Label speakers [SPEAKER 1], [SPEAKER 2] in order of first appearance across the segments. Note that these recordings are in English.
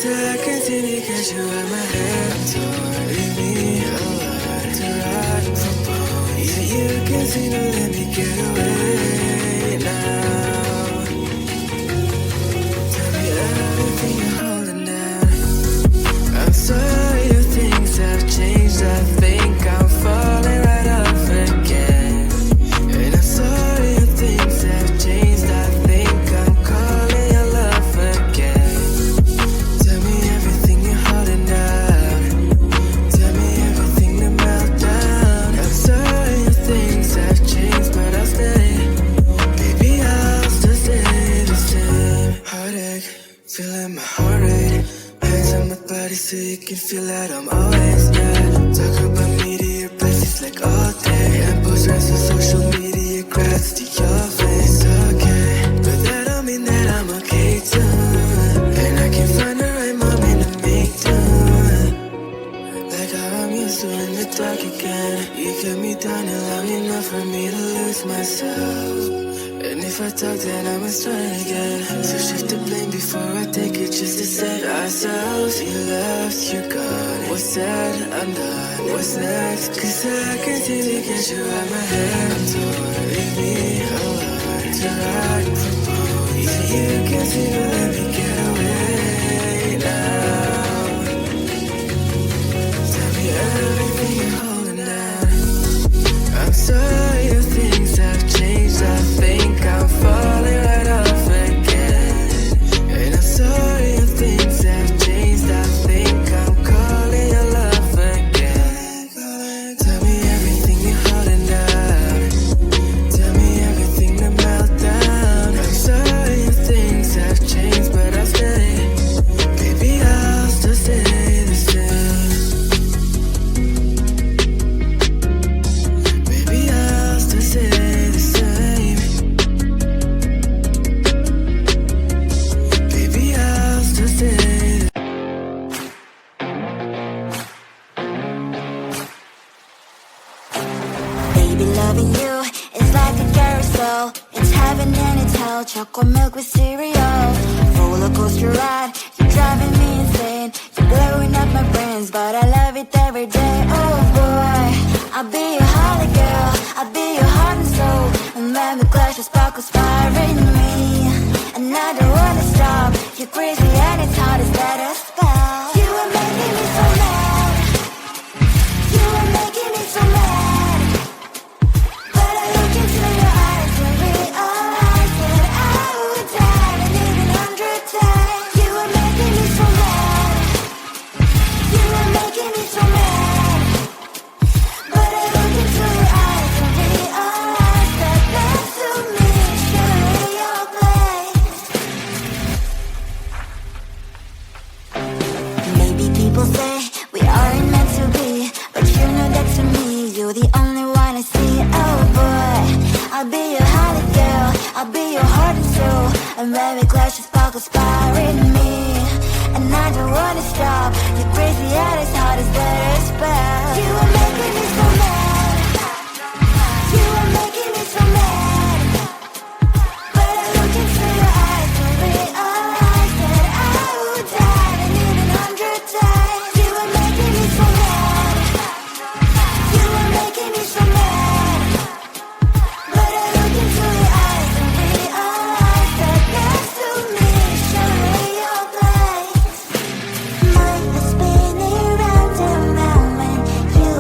[SPEAKER 1] Cause I can see because you are my head. So leave me alone to ride from home. Yeah, you can see to let me get away now. Tell me everything you're holding down. I'm sorry if things have changed. I think I'm falling right off again. And I'm sorry if things have changed. I think I'm calling your love again. Tell me everything you're holding down. Tell me everything to melt down. I'm sorry if things have changed, but I'll stay. Baby, I'll still stay the same. Heartache, feeling my heart rate. Hands on my body so you can feel that I'm always there. Talk about me to your places like all day. And post rest on social media, grabs to your face. Okay, but that don't mean that I'm okay too. And I can find the right moment to make do. Like how I'm used to in the dark again. You kept me down and long enough for me to lose myself. And if I talk, then I must try again. So shift the blame before I take it, just to save ourselves. You left, you're gone. What's said, I'm done. What's next? Cause I can see because you are my hand. So leave me alone to ride from home. Yeah, you can see to let me get away now. Tell me everything you're holding down. I'm sorry if things have changed. I think I'm falling right off again. And I'm sorry if things have changed. I think I'm calling your love again. Tell me everything you're holding down. Tell me everything to melt down. I'm sorry if things have changed, but I'll stay. Baby, I'll still stay the same. Baby, I'll still stay the same. Baby, I'll still stay the
[SPEAKER 2] Baby, loving you is like a carousel. It's heaven and it's hell. Chocolate milk with cereal. Roller coaster ride. You're driving me insane. You're blowing up my brains, but I love it every day. Oh boy, I'll be your holly girl. I'll be your heart and soul. And when we clash, the sparkles fire in me. And I don't wanna stop. You're crazy and it's hard as that a spell. You are making me so mad. You are making me so mad. But I look into your eyes and realize that I would die and even 100 times. You are making me so mad. You are making me so mad. But I look into your eyes and realize that next to me surely your place. Maybe people say we aren't meant to be, but you know that to me you're the only one I see. Oh boy, I'll be your holly girl. I'll be your heart and soul. And when we clash, the sparkles fire in me. And I don't wanna stop. You're crazy and as hard as that a spell. You are making me so mad. You are making me so mad. But I look into your eyes and realize that I would die and even 100 times. You are making me so mad. You are making me so mad. But I look into your eyes and realize that next to me surely your place. Mind is spinning round and round when you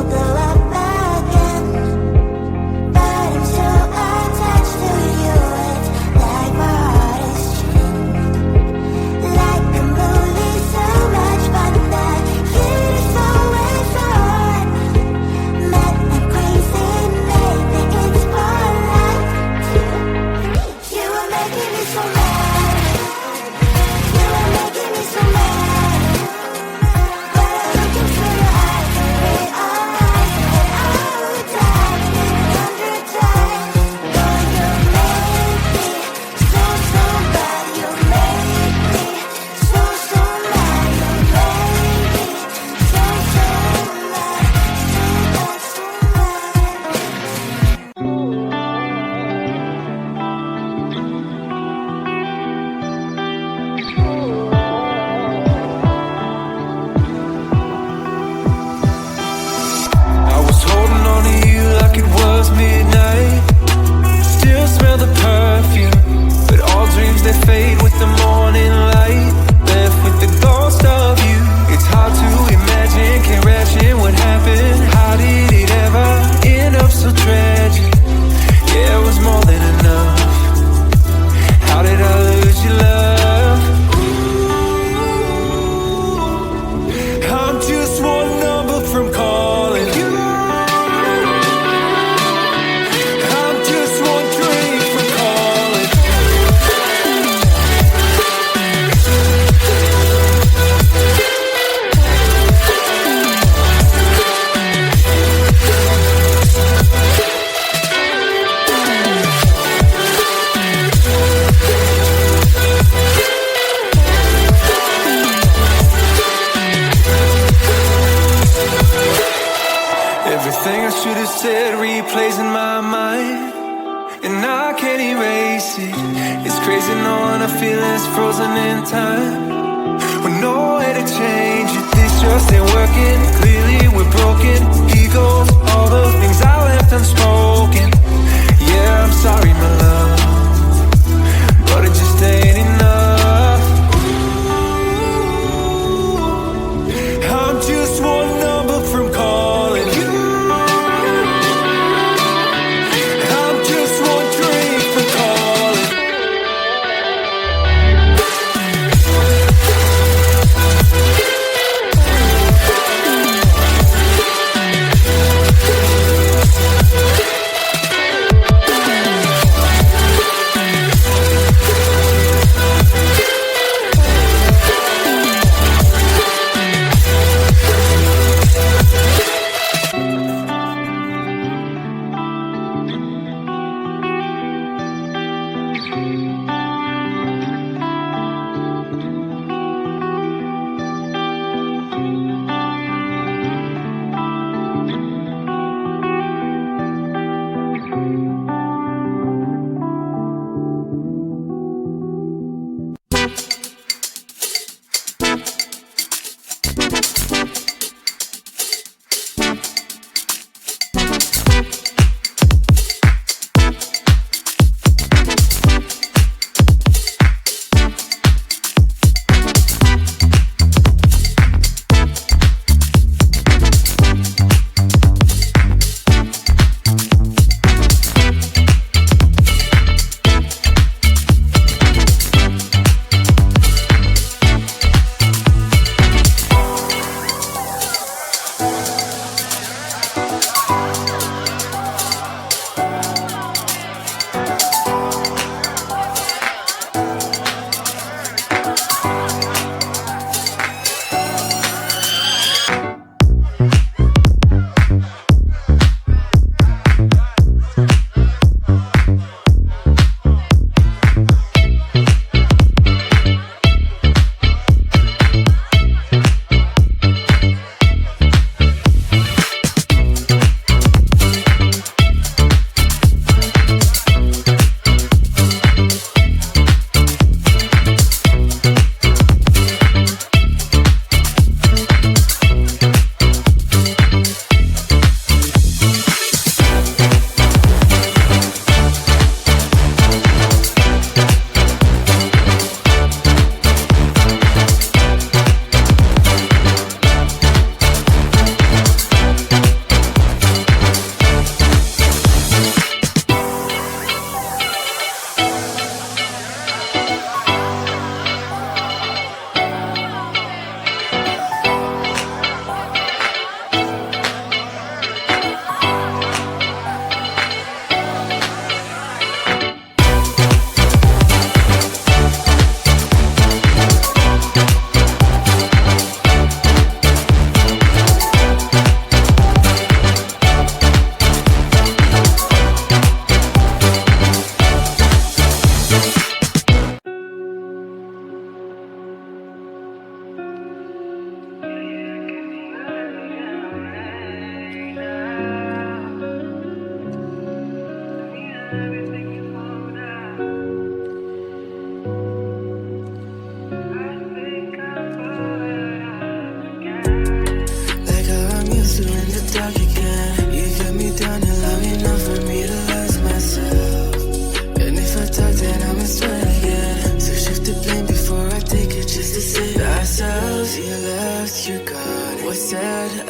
[SPEAKER 1] my mind, and I can't erase it. It's crazy knowing a feeling's frozen in time, with no way to change it. This just ain't working. Clearly we're broken. Egos, all the things I left unspoken. Yeah, I'm sorry, my love, but it just ain't enough. I'm just one number from calling you. I'm just one drink from calling.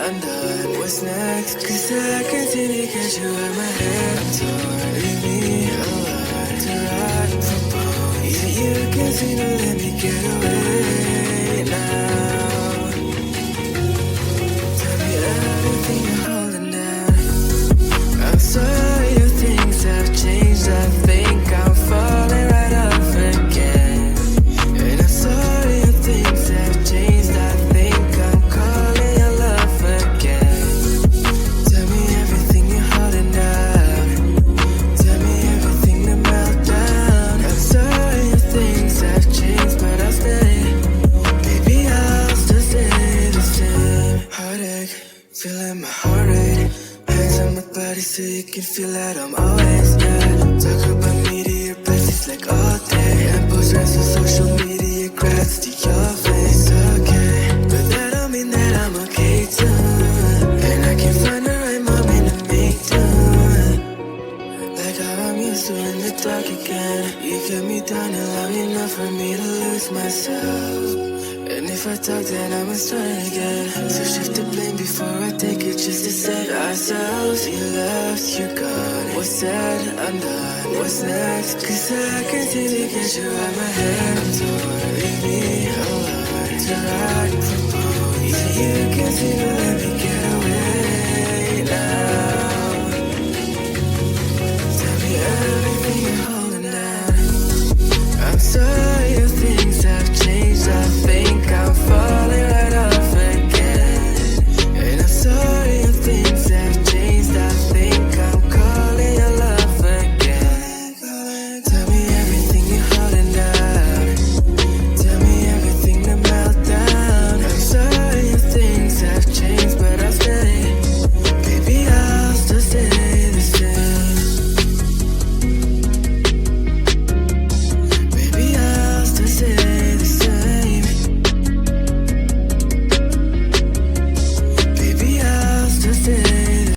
[SPEAKER 1] undone. What's next? 'Cause I continue to get you in my head. Don't leave me alone to ride for both. Yeah, you can see no let me get away now. Tell me everything you're holding down. I'm sorry if things have changed. I think I'm falling right off again. And I'm sorry if things have changed. I think I'm calling your love again. Tell me everything you're holding down. Tell me everything to melt down. I'm sorry if things have changed, but I'll stay. I'm always mad. Talk about media blessings like all day, and post rest on social media, grabs to your face. Okay, but that don't mean that I'm okay too. And I can find the right moment to make do. Like how I'm used to in the dark again. You kept me down and long enough for me to lose myself. And if I talk, then I must try again. So shift the blame before I take it, just to save ourselves. You left, you're gone. What's said, I'm done. What's next? Cause I can't seem to get you out my head. So leave me alone to ride from home. Yeah, you can't seem to let me get away now. Tell me everything you're holding down. I'm sorry if things have changed. I think I'm falling right off again. And I'm sorry if things have changed. I think I'm calling your love again. Tell me everything you're holding down. Tell me everything to melt down. I'm sorry if things have changed, but I'll stay. Baby, I'll still stay the same. Baby, I'll still stay the same. Baby, I'll still stay the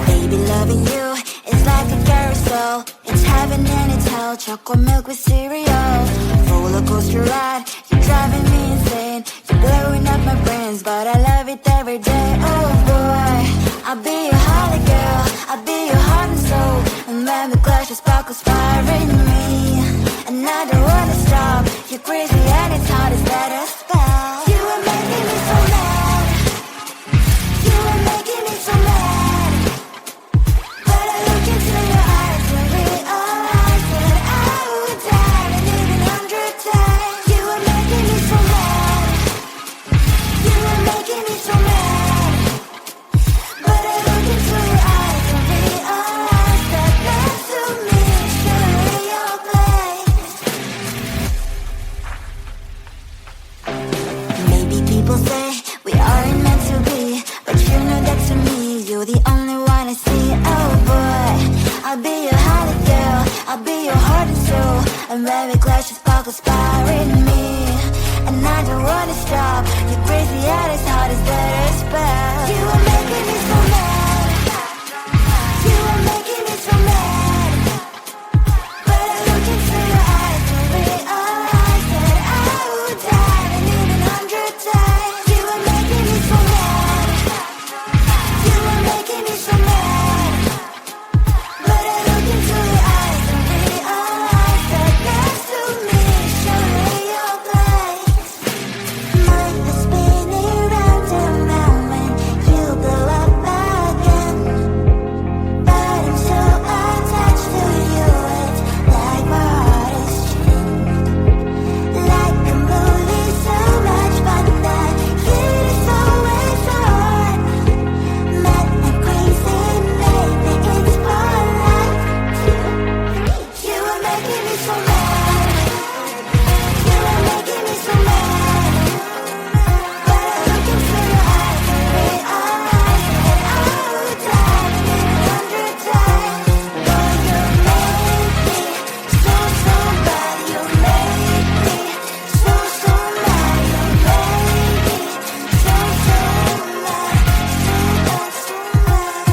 [SPEAKER 2] Baby, loving you is like a carousel. It's heaven and it's hell. Chocolate milk with cereal. Roller coaster ride. You're driving me insane. You're blowing up my brains, but I love it every day. Oh boy, I'll be your holly girl. I'll be your heart and soul. And when we clash, the sparkles fire in me. And I don't wanna stop. You're crazy and it's hard as let us spell. You are making me so mad. You are making me so mad. But I look into your eyes and realize that I would die and even 100 times. You are making me so mad. You are making me so mad. But I look into your eyes and realize that next to me is surely your place. Maybe people say we aren't meant to be, but you know that to me, you're the only one I see. Oh boy, I'll be your holly girl. I'll be your heart and soul. And when we clash, the sparkles fire in me. And I don't wanna stop. You're crazy and as hard as let us spell. You are making me so mad. You are making me so mad. But I look into your eyes and realize that I would die and even 100 times. You are making me so mad. You are making me so mad. But I look into your eyes and realize that next to me is surely your place. Mind is spinning round and round when you go up again. But I'm so attached to you, it's like my heart is chained. Like a movie, so much fun that it is always on. Mad and crazy, maybe it's for life. You are making me so mad. You are making me so mad. But I look into your eyes and realize that I would die and even 100 times. Boy, you make me so, so bad. You make me so, so mad. You make me so, so mad. So bad, so mad.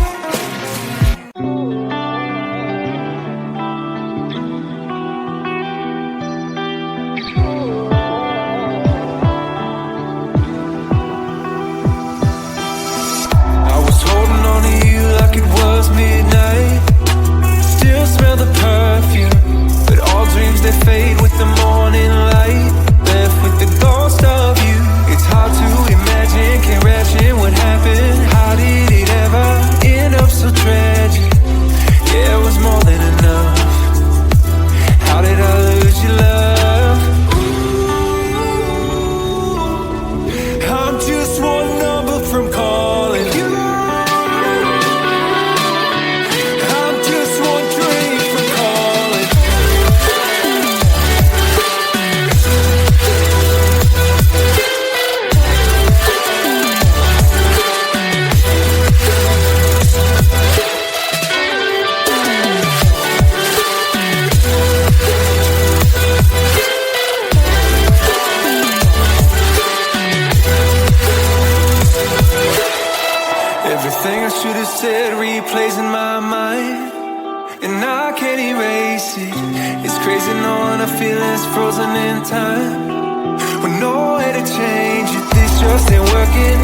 [SPEAKER 1] I was holding on to you like it was midnight. Still smell the perfume, but all dreams they fade with the morning light. Left with the ghost of you. It's hard to imagine, can't imagine what happened. How did it ever end up so tragic? Yeah, it was more than enough. How did I lose your love? I'm just one number from calling you. I'm just one dream from calling. Everything I should have said replays in my mind, and I can't erase it. It's crazy knowing our feelings frozen in time, with no way to change it. This just ain't working